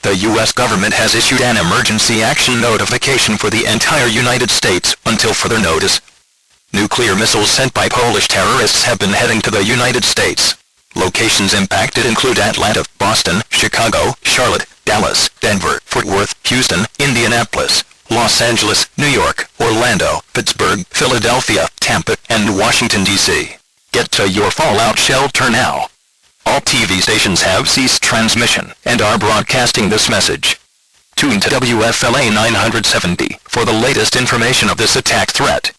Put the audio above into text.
The U.S. government has issued an emergency action notification for the entire United States until further notice. Nuclear missiles sent by Polish terrorists have been heading to the United States. Locations impacted include Atlanta, Boston, Chicago, Charlotte, Dallas, Denver, Fort Worth, Houston, Indianapolis, Los Angeles, New York, Orlando, Pittsburgh, Philadelphia, Tampa, and Washington, D.C. Get to your fallout shelter now. All TV stations have ceased transmission and are broadcasting this message. Tune to WFLA 970 for the latest information of this attack threat.